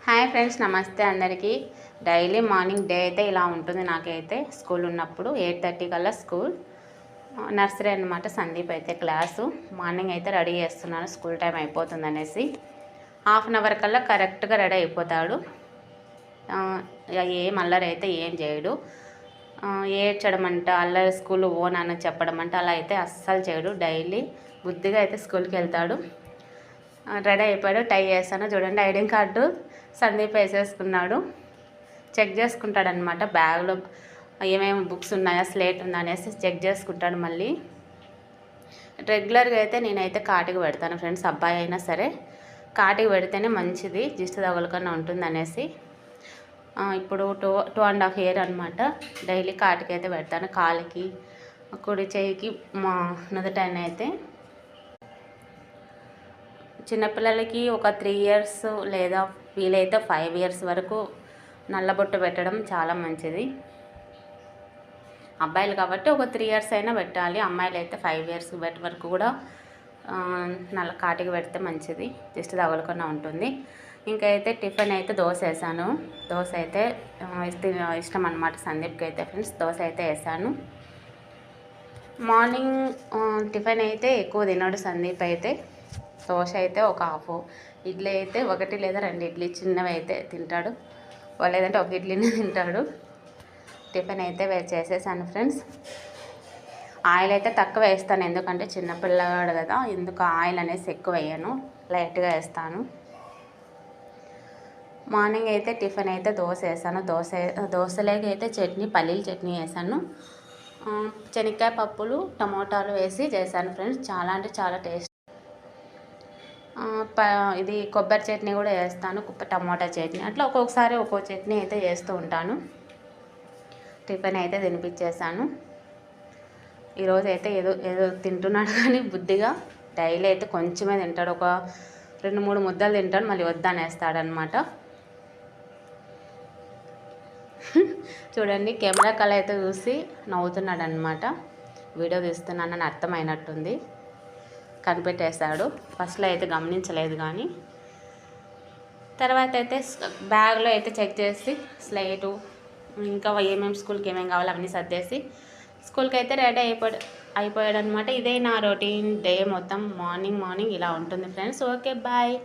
Hi friends, నమస్తే అందరికీ. Daily morning day అయితే ఇలా ఉంటుంది. నాకైతే స్కూల్ ఉన్నప్పుడు 8:30 కల్లా స్కూల్, నర్సరీ అనమాట. సందీప్ అయితే క్లాసు. మార్నింగ్ అయితే రెడీ చేస్తున్నాను, స్కూల్ టైం అయిపోతుంది అనేసి. హాఫ్ అన్ అవర్ కల్లా కరెక్ట్గా రెడీ అయిపోతాడు. ఏం అల్లరి అయితే ఏం చేయడు. ఏడ్చడం అంట, అల్లరి స్కూల్ ఓన్ అని చెప్పడం అంటే అలా అయితే అస్సలు చేయడు. డైలీ బుద్ధిగా అయితే స్కూల్కి వెళ్తాడు. రెడీ అయిపోయాడు. టై చేస్తాను చూడండి. ఐడెంటి కార్డు సందీప్ వేసేసుకున్నాడు. చెక్ చేసుకుంటాడనమాట. బ్యాగ్లో ఏమేమి బుక్స్ ఉన్నాయా, స్లేట్ ఉందా అనేసి చెక్ చేసుకుంటాడు. మళ్ళీ రెగ్యులర్గా అయితే నేనైతే కాటికి పెడతాను ఫ్రెండ్స్. అబ్బాయి అయినా సరే కాటికి పెడితేనే మంచిది, దిష్టి తగులకుండా ఉంటుంది అనేసి. ఇప్పుడు 2.5 years అనమాట. డైలీ కాటికి అయితే పెడతాను. కాలికి, కుడి చేయికి, మా నుదుటైన అయితే. చిన్నపిల్లలకి ఒక 3 years లేదా వీలైతే 5 years వరకు నల్లబొట్టు పెట్టడం చాలా మంచిది. అబ్బాయిలు కాబట్టి ఒక 3 years అయినా పెట్టాలి. అమ్మాయిలు అయితే 5 years వరకు కూడా నల్ల కాటికి పెడితే మంచిది, దిష్టి తగలకుండా ఉంటుంది. ఇంకా అయితే టిఫిన్ అయితే దోశ వేసాను. దోశ అయితే ఇష్టం అనమాట సందీప్కి అయితే ఫ్రెండ్స్. దోశ అయితే వేసాను. మార్నింగ్ టిఫిన్ అయితే ఎక్కువ తినడు సందీప్ అయితే. దోశ అయితే ఒక హాఫ్, ఇడ్లీ అయితే 1 లేదా 2 ఇడ్లీ చిన్నవి అయితే తింటాడు, లేదంటే 1 ఇడ్లీనే తింటాడు. టిఫిన్ అయితే చేసేసాను ఫ్రెండ్స్. ఆయిల్ అయితే తక్కువ వేస్తాను, ఎందుకంటే చిన్నపిల్లవాడు కదా, ఎందుకు ఆయిల్ అనేసి ఎక్కువ వేయను, లైట్గా వేస్తాను. మార్నింగ్ అయితే టిఫిన్ అయితే దోశ వేసాను. దోశలోకి అయితే చట్నీ, పల్లీల చట్నీ వేసాను. శనక్కాయ పప్పులు, టమోటాలు వేసి చేశాను ఫ్రెండ్స్. చాలా అంటే చాలా టేస్ట్. ఇది కొబ్బరి చట్నీ కూడా వేస్తాను, టమోటా చట్నీ, అట్లా ఒక్కొక్కసారి ఒక్కో చట్నీ అయితే చేస్తూ ఉంటాను. టిఫిన్ అయితే తినిపించేసాను. ఈరోజు అయితే ఏదో ఏదో తింటున్నాడు కానీ బుద్ధిగా. డైలీ అయితే కొంచెమే తింటాడు, ఒక 2-3 ముద్దలు తింటాడు, మళ్ళీ వద్దనేస్తాడనమాట. చూడండి, కెమెరా కళ అయితే చూసి నవ్వుతున్నాడు అనమాట. వీడియో తీస్తున్నానని అర్థమైనట్టుంది, కనిపెట్టేశాడు. ఫస్ట్లో అయితే గమనించలేదు, కానీ తర్వాత అయితే బ్యాగ్లో అయితే చెక్ చేసి స్లేటు, ఇంకా ఏమేమి స్కూల్కి ఏమేమి కావాలో అవన్నీ సర్దేసి స్కూల్కి అయితే రెడీ అయిపోయాడు అనమాట. ఇదే నా రొటీన్ డే మొత్తం. మార్నింగ్ ఇలా ఉంటుంది ఫ్రెండ్స్. Okay, bye.